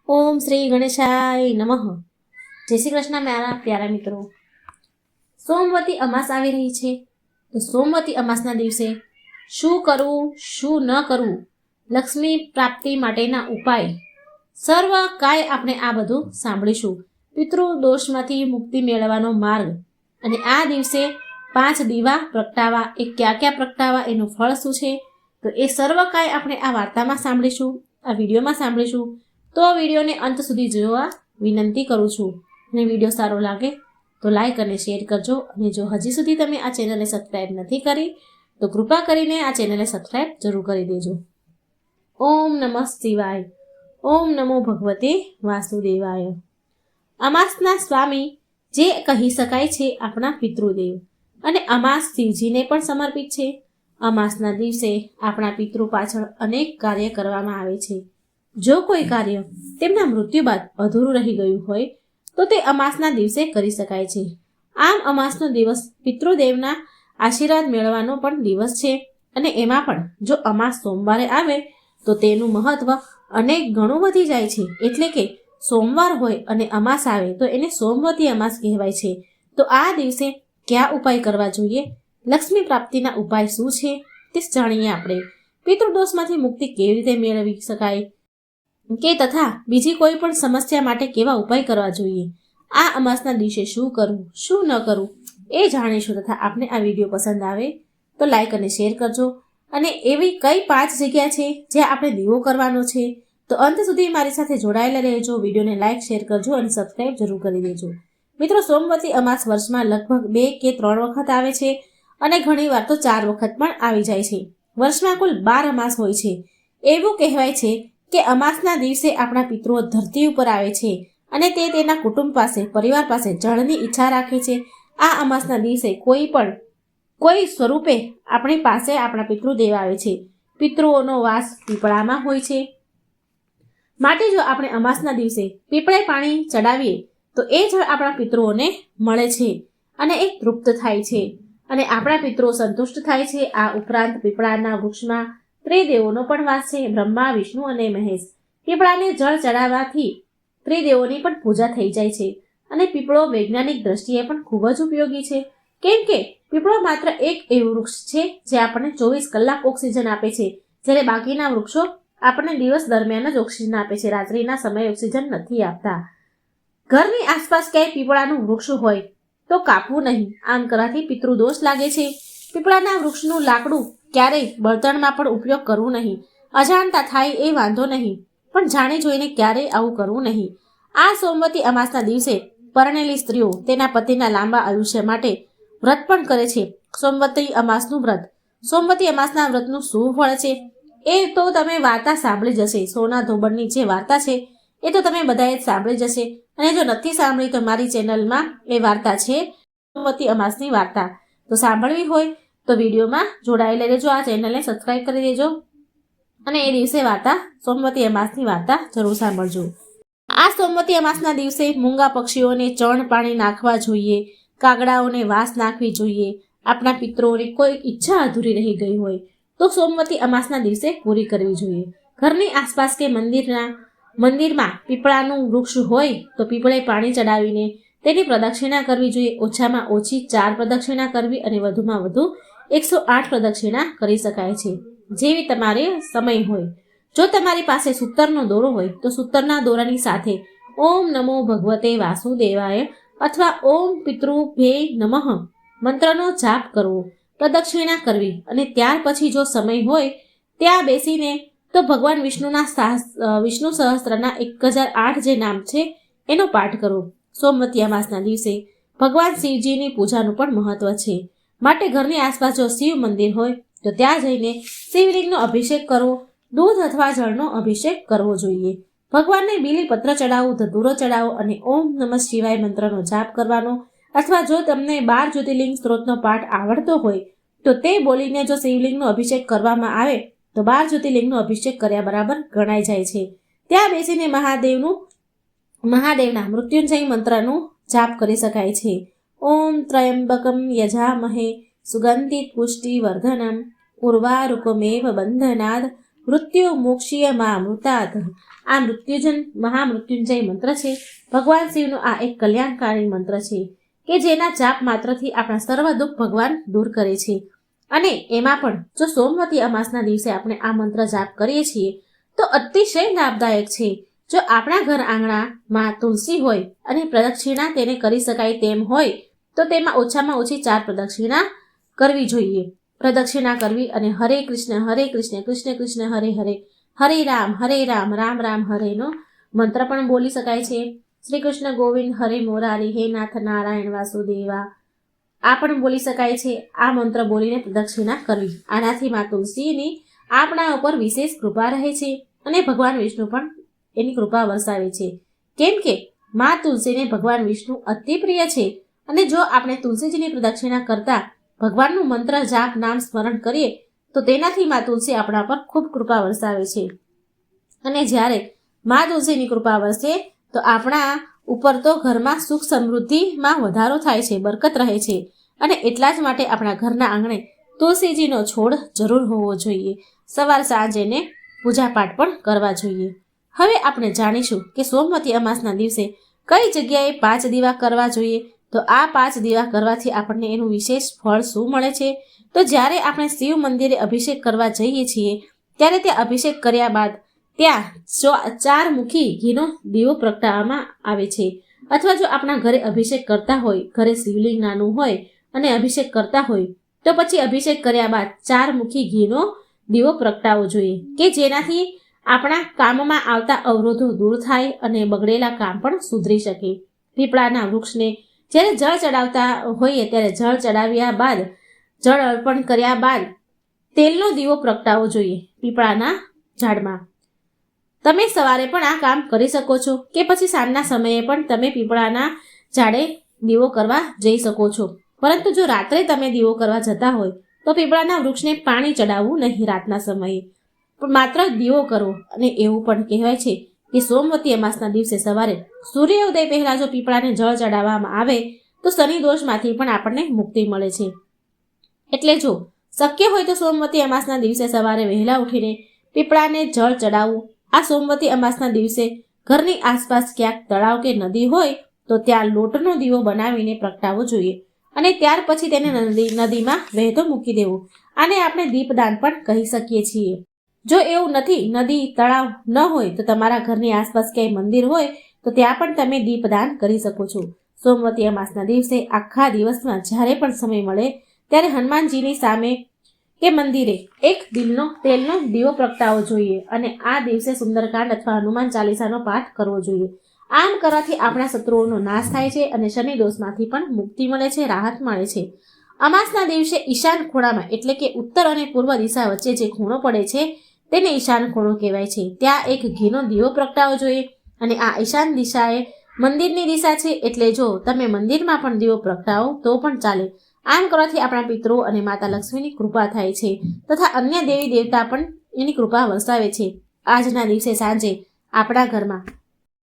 ઓમ શ્રી ગણેશાય નમઃ। જય શ્રી કૃષ્ણ મારા પ્યારા મિત્રો। સોમવતી અમાસ આવી રહી છે, તો સોમવતી અમાસના દિવસે શું કરવું શું ન કરવું, લક્ષ્મી પ્રાપ્તિ માટેના ઉપાય, સર્વ કાય આપણે આ બધું સાંભળીશું। પિતૃ દોષમાંથી મુક્તિ મેળવવાનો માર્ગ, અને આ દિવસે 5 દીવા પ્રગટાવવા, એ ક્યાં પ્રગટાવવા, એનું ફળ શું છે, તો એ સર્વ કાય આપણે આ વાર્તામાં સાંભળીશું, આ વિડીયોમાં સાંભળીશું। તો વિડીયોને અંત સુધી જોવા વિનંતી કરું છું। અને વિડીયો સારો લાગે તો લાઈક અને શેર કરજો, અને જો હજી સુધી તમે આ ચેનલને સબસ્ક્રાઈબ નથી કરી તો કૃપા કરીને આ ચેનલને સબસ્ક્રાઈબ જરૂર કરી દેજો। ઓમ નમઃ શિવાય। ઓમ નમો ભગવતે વાસુદેવાય। અમાસના સ્વામી જે કહી શકાય છે આપણા પિતૃદેવ, અને અમાસ શિવજીને પણ સમર્પિત છે। અમાસના દિવસે આપણા પિતૃ પાછળ અનેક કાર્ય કરવામાં આવે છે। જો કોઈ કાર્ય તેમના મૃત્યુ બાદ અધૂરું રહી ગયું હોય તો તે અમાસના દિવસે કરી શકાય છે। આમ અમાસનો દિવસ પિતૃદેવના આશીર્વાદ મેળવવાનો પણ દિવસ છે, અને એમાં પણ જો અમાસ સોમવારે આવે તો તેનું મહત્વ અનેક ગણું વધી જાય છે। એટલે કે સોમવાર હોય અને અમાસ આવે તો એને સોમવતી અમાસ કહેવાય છે। તો આ દિવસે કયા ઉપાય કરવા જોઈએ, લક્ષ્મી પ્રાપ્તિના ઉપાય શું છે તે જાણીએ આપણે। પિતૃદોષમાંથી મુક્તિ કેવી રીતે મેળવી શકાય, કે તથા બીજી કોઈ પણ સમસ્યા માટે કેવા ઉપાય કરવા જોઈએ, આ અમાસના દિવસે શું કરવું શું ન કરવું એ જાણીશું। તથા આપને આ વિડીયો પસંદ આવે તો લાઈક અને શેર કરજો। અને એવી કઈ 5 જગ્યા છે જ્યાં આપણે દીવો કરવાનો છે, તો અંત સુધી મારી સાથે જોડાયેલા રહેજો। વિડીયોને લાઈક શેર કરજો અને સબસ્ક્રાઈબ જરૂર કરી દેજો। મિત્રો, સોમવતી અમાસ વર્ષમાં લગભગ 2 કે 3 વખત આવે છે, અને ઘણી વાર તો 4 વખત પણ આવી જાય છે। વર્ષમાં કુલ 12 અમાસ હોય છે। એવું કહેવાય છે કે અમાસના દિવસે આપણા પિતૃઓ ધરતી ઉપર આવે છે, અને તે તેના કુટુંબ પાસે, પરિવાર પાસે જળની ઈચ્છા રાખે છે। આ અમાસના દિવસે કોઈ સ્વરૂપે આપણી પાસે આપણા પિતૃદેવ આવે છે। પિતૃઓનો વાસ પીપળામાં હોય છે, માટે જો આપણે અમાસના દિવસે પીપળે પાણી ચડાવીએ તો એ જળ આપણા પિતૃઓને મળે છે, અને એ તૃપ્ત થાય છે, અને આપણા પિતૃઓ સંતુષ્ટ થાય છે। આ ઉપરાંત પીપળાના વૃક્ષમાં ત્રિદેવોનો પણ વાસ છે, બ્રહ્મા, વિષ્ણુ અને મહેશ। પીપળાને જળ ચડાવવાથી ત્રિદેવોની પણ પૂજા થઈ જાય છે। અને પીપળો વૈજ્ઞાનિક દ્રષ્ટિએ પણ ખૂબ જ ઉપયોગી છે, કેમ કે પીપળો માત્ર એક એવું વૃક્ષ છે જે આપણને 24 કલાક ઓક્સિજન આપે છે, જ્યારે બાકીના વૃક્ષો આપણને દિવસ દરમિયાન જ ઓક્સિજન આપે છે, રાત્રિના સમયે ઓક્સિજન નથી આપતા। ઘરની આસપાસ ક્યાંય પીપળાનું વૃક્ષ હોય તો કાપવું નહીં, આમ કરવાથી પિતૃદોષ લાગે છે। પીપળાના વૃક્ષનું લાકડું ક્યારેય બળતણમાં પણ ઉપયોગ કરવું નહીં। અજાણતા થાય એ વાંધો નહીં, પણ જાણી જોઈને ક્યારેય આવું કરવું નહીં। આ સોમવતી અમાસના દિવસે પરણેલી સ્ત્રીઓ તેના પતિના લાંબા આયુષ્ય માટે વ્રત પણ કરે છે, સોમવતી અમાસનું વ્રત। સોમવતી અમાસના વ્રતનું શું ફળ છે એ તો તમે વાર્તા સાંભળી જશે। સોના ધોબણની જે વાર્તા છે એ તો તમે બધાએ જ સાંભળી જશે, અને જો નથી સાંભળી તો મારી ચેનલમાં એ વાર્તા છે, સોમવતી અમાસની વાર્તા। તો સાંભળવી હોય તો વિડીયોમાં જોડાયેલા રહેજો, આ ચેનલને સબસ્ક્રાઈબ કરી દેજો, અને એ દિવસે વાર્તા, સોમવતી અમાસની વાર્તા જરૂર સાંભળજો। આ સોમવતી અમાસના દિવસે મૂંગા પક્ષીઓને ચણ પાણી નાખવા જોઈએ, કાગડાઓને વાસ નાખવી જોઈએ। આપણા પિતૃઓની કોઈ ઈચ્છા અધૂરી રહી ગઈ હોય તો સોમવતી અમાસના દિવસે પૂરી કરવી જોઈએ। ઘરની આસપાસ કે મંદિરમાં પીપળાનું વૃક્ષ હોય તો પીપળે પાણી ચડાવીને તેની પ્રદક્ષિણા કરવી જોઈએ। ઓછામાં ઓછી 4 પ્રદક્ષિણા કરવી, અને વધુમાં વધુ 108 પ્રદક્ષિણા કરી શકાય છે, જેવી તમારે સમય હોય। જો તમારી પાસે સૂતરનો દોરો હોય તો સૂતરના દોરાની સાથે ઓમ નમો ભગવતે વાસુદેવાય અથવા ઓમ પિતૃભ્યે નમઃ મંત્રનો જાપ કરવો, પ્રદક્ષિણા કરવી, અને ત્યાર પછી જો સમય હોય ત્યાં બેસીને તો ભગવાન વિષ્ણુ સહસ્ત્રના 1008 જે નામ છે એનો પાઠ કરવો। સોમવતી અમાસના દિવસે ભગવાન શિવજીની પૂજાનું પણ મહત્વ છે, માટે ઘરની આસપાસ જો શિવ મંદિર હોય તો ત્યાં જઈને શિવલિંગનો અભિષેક કરવો, દૂધ અથવા જળનો અભિષેક કરવો જોઈએ। ભગવાનને બીલીપત્ર ચડાવવું, ધતૂરો ચડાવો, અને ઓમ નમઃ શિવાય મંત્રનો જાપ કરવાનો, અથવા જો તમને 12 જ્યોતિર્લિંગ સ્ત્રોતનો પાઠ આવડતો હોય તો તે બોલીને જો શિવલિંગનો અભિષેક કરવામાં આવે તો 12 જ્યોતિર્લિંગનો અભિષેક કર્યા બરાબર ગણાઈ જાય છે। ત્યાં બેસીને મહાદેવના મૃત્યુંજય મંત્રનું જાપ કરી શકાય છે। ઓમ ત્રયંબકમ યજામહે સુગંધિત પુષ્ટિ વર્ધનમ ઉર્વારુકમેવ બંધનાદ મૃત્યુ મોક્ષીય મામૃતાત આ મહામૃત્યુંજય મંત્ર છે ભગવાન શિવનો આ એક કલ્યાણકારી મંત્ર છે કે જેના જાપ માત્રથી આપણા સર્વ દુઃખ ભગવાન દૂર કરે છે. અને એમાં પણ જો સોમવતી અમાસના દિવસે આપણે આ મંત્ર જાપ કરીએ છીએ તો અતિશય લાભદાયક છે. જો આપણા ઘર આંગણામાં તુલસી હોય અને પ્રદક્ષિણા તેને કરી શકાય તેમ હોય તો તેમાં ઓછામાં ઓછી 4 પ્રદક્ષિણા કરવી જોઈએ. પ્રદક્ષિણા કરવી અને હરે કૃષ્ણ કૃષ્ણ કૃષ્ણ હરે હરે, હરે રામ રામ રામ હરેનો મંત્ર પણ બોલી શકાય છે. શ્રી કૃષ્ણ ગોવિંદ હરે મોરારી, હે નાથ નારાયણ વાસુદેવા આ પણ બોલી શકાય છે. આ મંત્ર બોલીને પ્રદક્ષિણા કરવી. આનાથી મા તુલસીની આપણા ઉપર વિશેષ કૃપા રહે છે અને ભગવાન વિષ્ણુ પણ એની કૃપા વરસાવે છે. કેમ કે મા તુલસીને ભગવાન વિષ્ણુ અતિ પ્રિય છે અને જો આપણે તુલસીજીની પ્રદક્ષિણા કરતા ભગવાનનું મંત્ર જાપ નામ સ્મરણ કરીએ તો તેનાથી મા તુલસી આપણા પર ખૂબ કૃપા વરસાવે છે. અને જ્યારે મા તુલસીની કૃપા વરસે તો આપણા ઉપર તો ઘરમાં સુખ સમૃદ્ધિમાં વધારો થાય છે, બરકત રહે છે. અને એટલા જ માટે આપણા ઘરના આંગણે તુલસીજીનો છોડ જરૂર હોવો જોઈએ. સવાર સાંજ એને પૂજાપાઠ પણ કરવા જોઈએ. હવે આપણે જાણીશું કે સોમવતી અમાસના દિવસે કઈ જગ્યાએ 5 દીવા કરવા જોઈએ. તો આ 5 દીવા કરવાથી આપણને એનું વિશેષ ફળ શું મળે છે? તો જ્યારે આપણે શિવ મંદિરે અભિષેક કરવા જઈએ છીએ ત્યારે તે અભિષેક કર્યા બાદ ત્યાં 4 મુખી ઘીનો દીવો પ્રગટાવવામાં આવે છે. અથવા જો આપણા ઘરે અભિષેક કરતા હોય, ઘરે શિવલિંગ નાનું હોય અને અભિષેક કરતા હોય તો પછી અભિષેક કર્યા બાદ 4 મુખી ઘીનો દીવો પ્રગટાવવો જોઈએ કે જેનાથી આપણા કામમાં આવતા અવરોધો દૂર થાય અને બગડેલા કામ પણ સુધરી શકે. પીપળાના વૃક્ષને જ્યારે જળ ચડાવતા હોઈએ ત્યારે જળ ચડાવ્યા બાદ, જળ અર્પણ કર્યા બાદ તેલનો દીવો પ્રગટાવવો જોઈએ પીપળાના ઝાડમાં. તમે સવારે પણ આ કામ કરી શકો છો કે પછી સાંજના સમયે પણ તમે પીપળાના ઝાડે દીવો કરવા જઈ શકો છો. પરંતુ જો રાત્રે તમે દીવો કરવા જતા હોય તો પીપળાના વૃક્ષને પાણી ચડાવવું નહીં રાતના સમયે, પણ માત્ર દીવો કરવો. અને એવું પણ કહેવાય છે કે સોમવતી અમાસના દિવસે સવારે સૂર્યોદય પહેલા જો પીપળાને જળ ચડાવવામાં આવે તો શનિ દોષમાંથી પણ આપણને મુક્તિ મળે છે. એટલે જો શક્ય હોય તો સોમવતી અમાસના દિવસે સવારે વહેલા ઉઠીને પીપળાને જળ ચડાવવું. આ સોમવતી અમાસના દિવસે ઘરની આસપાસ ક્યાંક તળાવ કે નદી હોય તો ત્યાં લોટનો દીવો બનાવીને પ્રગટાવવો જોઈએ અને ત્યાર પછી તેને નદીમાં વહેતો મૂકી દેવો. આને આપણે દીપદાન પણ કહી શકીએ છીએ. જો એવું નથી, નદી તળાવ ન હોય તો તમારા ઘરની આસપાસ ક્યાંય મંદિર હોય તો ત્યાં પણ તમે દીપદાન કરી શકો છો. સોમવતી અમાસના દિવસે આખા દિવસમાં જ્યારે પણ સમય મળે ત્યારે હનુમાનજીની સામે કે મંદિરે એક તેલનો દીવો પ્રગટાવવો જોઈએ અને આ દિવસે સુંદરકાંડ અથવા હનુમાન ચાલીસાનો પાઠ કરવો જોઈએ. આમ કરવાથી આપણા શત્રુઓનો નાશ થાય છે અને શનિ દોષમાંથી પણ મુક્તિ મળે છે, રાહત મળે છે. અમાસના દિવસે ઈશાન ખૂણામાં એટલે કે ઉત્તર અને પૂર્વ દિશા વચ્ચે જે ખૂણો પડે છે તેને ઈશાન ખૂણો કહેવાય છે. ત્યાં એક ઘીનો દીવો પ્રગટાવવો જોઈએ અને આ ઈશાન દિશા એ મંદિરની દિશા છે. એટલે જો તમે મંદિરમાં પણ દીવો પ્રગટાવો તો પણ ચાલે. આમ કરવાથી આપણા પિતૃઓ અને માતા લક્ષ્મીની કૃપા થાય છે તથા અન્ય દેવી દેવતા પણ એની કૃપા વરસાવે છે. આજના દિવસે સાંજે આપણા ઘરમાં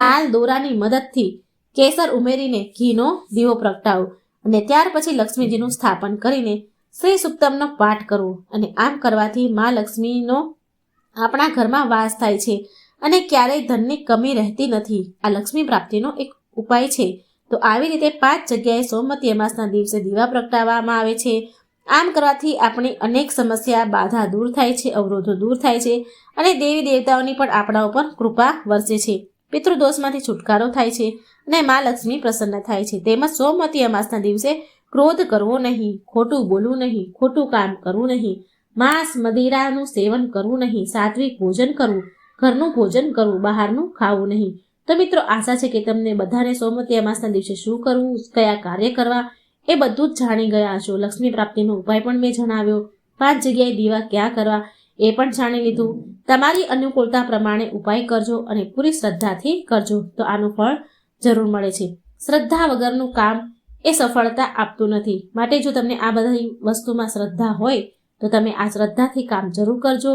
લાલ દોરાની મદદથી કેસર ઉમેરીને ઘીનો દીવો પ્રગટાવો અને ત્યાર પછી લક્ષ્મીજીનું સ્થાપન કરીને શ્રી સુક્તમનો પાઠ કરવો. અને આમ કરવાથી મા લક્ષ્મીનો આપણા ઘરમાં વાસ થાય છે અને ક્યારેય ધનની કમી રહેતી નથી. આ લક્ષ્મી પ્રાપ્તિનો એક ઉપાય છે. તો આવી રીતે 5 જગ્યાએ સોમવતી અમાસના દિવસે દીવા પ્રગટાવવામાં આવે છે. આમ કરવાથી આપણી અનેક સમસ્યા બાધા દૂર થાય છે, અવરોધો દૂર થાય છે અને દેવી દેવતાઓની પણ આપણા ઉપર કૃપા વરસે છે. પિતૃદોષમાંથી છુટકારો થાય છે અને મા લક્ષ્મી પ્રસન્ન થાય છે. તેમજ સોમવતી અમાસના દિવસે ક્રોધ કરવો નહીં, ખોટું બોલવું નહીં, ખોટું કામ કરવું નહીં, માંસ મદિરાનું સેવન કરવું નહીં, સાત્વિક ભોજન કરવું, ઘરનું ભોજન કરવું, બહારનું ખાવું નહીં. તો મિત્રો, આશા છે કે તમને બધાને સોમવતી અમાસના દિવસે શું કરવું, કયા કાર્ય કરવા એ બધું જ જાણી ગયા હશો. લક્ષ્મી પ્રાપ્તિનો ઉપાય પણ મેં જણાવ્યો, 5 જગ્યાએ દીવા ક્યાં કરવા એ પણ જાણી લીધું. તમારી અનુકૂળતા પ્રમાણે ઉપાય કરજો અને પૂરી શ્રદ્ધાથી કરજો તો આનું ફળ જરૂર મળે છે. શ્રદ્ધા વગરનું કામ એ સફળતા આપતું નથી. માટે જો તમને આ બધી વસ્તુમાં શ્રદ્ધા હોય તો તમે આ શ્રદ્ધાથી કામ જરૂર કરજો.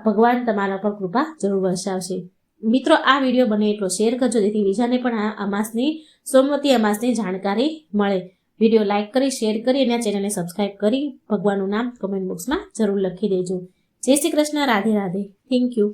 ભગવાન તમારા પર કૃપા જરૂર વરસાવશે. મિત્રો, આ વિડીયો બને એટલો શેર કરજો જેથી બીજાને પણ આ અમાસની સોમવતી અમાસની જાણકારી મળે. વિડીયો લાઇક કરી, શેર કરી અને આ ચેનલને સબસ્ક્રાઇબ કરી ભગવાનનું નામ કમેન્ટ બોક્સમાં જરૂર લખી દેજો. જય શ્રી કૃષ્ણ. રાધે રાધે. Thank you.